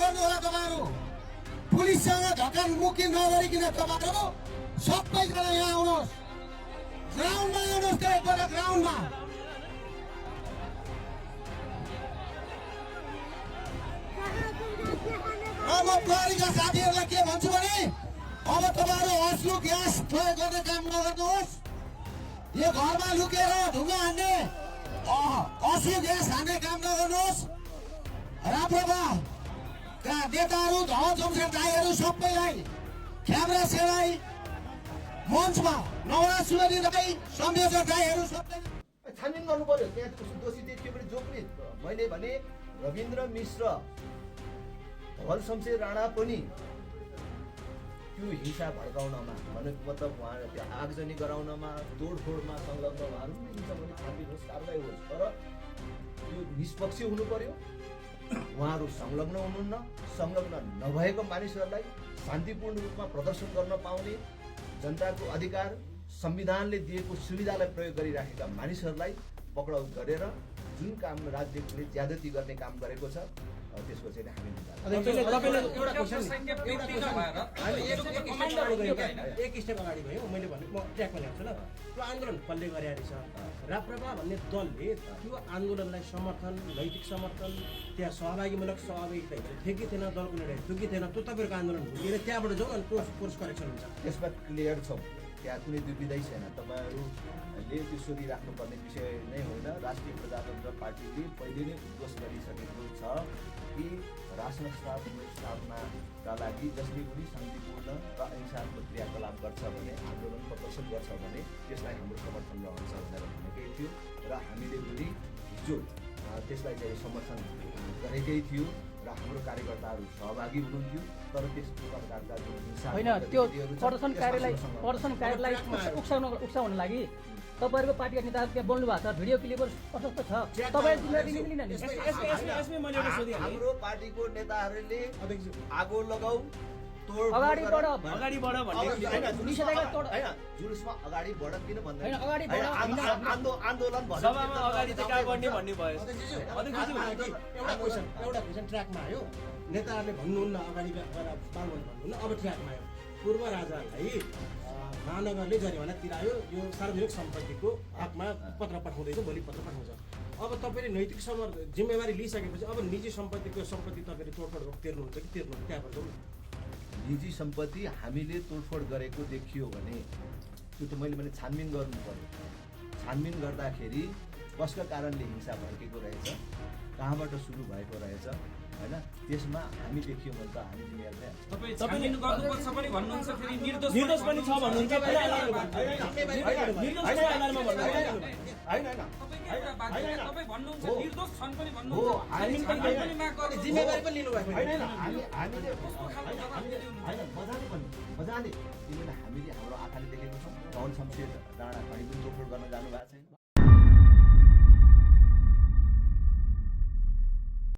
नगर्नु होला तपाईँहरू। पुलिससँग धक्कामुक्की नगरिकन तपाईँहरू सबैजना यहाँ आउनुहोस्, ग्राउन्डमा आउनुहोस्। त एकपल्ट ग्राउन्डमा म प्रहरीका साथीहरूलाई के भन्छु भने अब तपाईँहरू अस्लो ग्यास प्रयोग गर्ने काम नगर्नुहोस्। यो घरमा लुकेर ढुङ्गा हान्ने अस्लो ग्यास हान्ने काम नगर्नुहोस्। राप्रपाका नेताहरू धवा जमशेद दाईहरू सबैलाई क्यामेरा सेवाई मञ्चमा नवराज सुवेदी दाई संयोजक दाईहरू सबै छानबिन गर्नु पर्यो। त्यहाँ दोषी देखियो भने जो पनि मैले भने रविन्द्र मिश्र धवल शमशेर राणा पनि त्यो हिंसा भड्काउनमा भनेको मतलब उहाँ त्यो आगजनी गराउनमा तोडफोडमा संलग्न उहाँहरू हिंसा भने छानबिन होस्, कारबाही होस्, तर त्यो निष्पक्ष हुनु पर्यो। उहाँहरू संलग्न हुनुहुन्न। संलग्न नभएको मानिसहरूलाई शान्तिपूर्ण रूपमा प्रदर्शन गर्न पाउने जनताको अधिकार संविधानले दिएको सुविधालाई प्रयोग गरिराखेका मानिसहरूलाई पक्राउ गरेर जुन काम राज्यले ज्यादती गर्ने काम गरेको छ त्यसको चाहिँ हामी एक स्टेप अगाडि भयो। मैले भने म ट्र्याकमा ल्याउँछु ल। त्यो आन्दोलन कसले गरे रहेछ? राप्रपा भन्ने दलले त्यो आन्दोलनलाई समर्थन, नैतिक समर्थन, त्यहाँ सहभागीमूलक सहभागिता थियो कि थिएन, दलको निर्णय थियो कि थिएन, त्यो तपाईँहरूको आन्दोलन हो कि त्यहाँबाट जाउँ अनि कोर्स करेक्सन हुन्छ। त्यसमा क्लियर छौँ, त्यहाँ कुनै दुविधै छैन। तपाईँहरूले त्यो सोधिराख्नुपर्ने विषय नै होइन। राष्ट्रिय प्रजातन्त्र पार्टीले पहिले नै उद्घोष गरिसकेको छ कि राष्ट्र स्थापनाका लागि जसले पनि शान्तिपूर्ण र अहिंसात्मक क्रियाकलाप गर्छ भने, आन्दोलन प्रदर्शन गर्छ भने त्यसलाई हाम्रो समर्थन रहन्छ भनेर भनेकै थियो र हामीले पनि हिजो त्यसलाई चाहिँ समर्थन गरेकै थियो र हाम्रो कार्यकर्ताहरू सहभागी हुनुहुन्थ्यो। तर त्यस प्रकारका जुन हिंसा होइन, त्यो प्रदर्शन कार्यलाई उक्साउन लागि तपाईँहरूको पार्टीका नेताहरू त्यहाँ बोल्नु भएको छ, भिडियो क्लिपहरू प्रशस्त छ। हाम्रो पार्टीको नेताहरूले आगो लगाऊ अगाडि बढ जुलुसमा अगाडि बढ किन भन्दैन? आन्दोलन एउटा क्वेसन ट्र्याकमा आयो। नेताहरूले भन्नुहुन्न अगाडि भन्नुहुन्न, अब ट्र्याकमा आयो। पूर्व राजालाई महानगरले जरिवाना तिरायो, यो सार्वजनिक सम्पत्तिको हकमा पत्र पठाउँदैछ, भोलि पत्र पठाउँछ। अब तपाईँले नैतिक जिम्मेवारी लिइसकेपछि अब निजी सम्पत्ति तपाईँले तोडफोड तिर्नुहुन्छ कि तिर्नुहुन्छ? त्यहाँबाट जाउँ। निजी सम्पत्ति हामीले तोडफोड गरेको देखियो भने त्यो त मैले भने छानबिन गर्नु पर्यो। छानबिन गर्दाखेरि कसका कारणले हिंसा भड्केको रहेछ, कहाँबाट सुरु भएको रहेछ, होइन, त्यसमा हामी देखियो भने त हामी जिम्मेवार मजाले किनभने हामीले हाम्रो आँखाले देखेको छौँ। धवल शमशेर राणा कहीँ पनि तोडफोड गर्न जानु भएको छैन।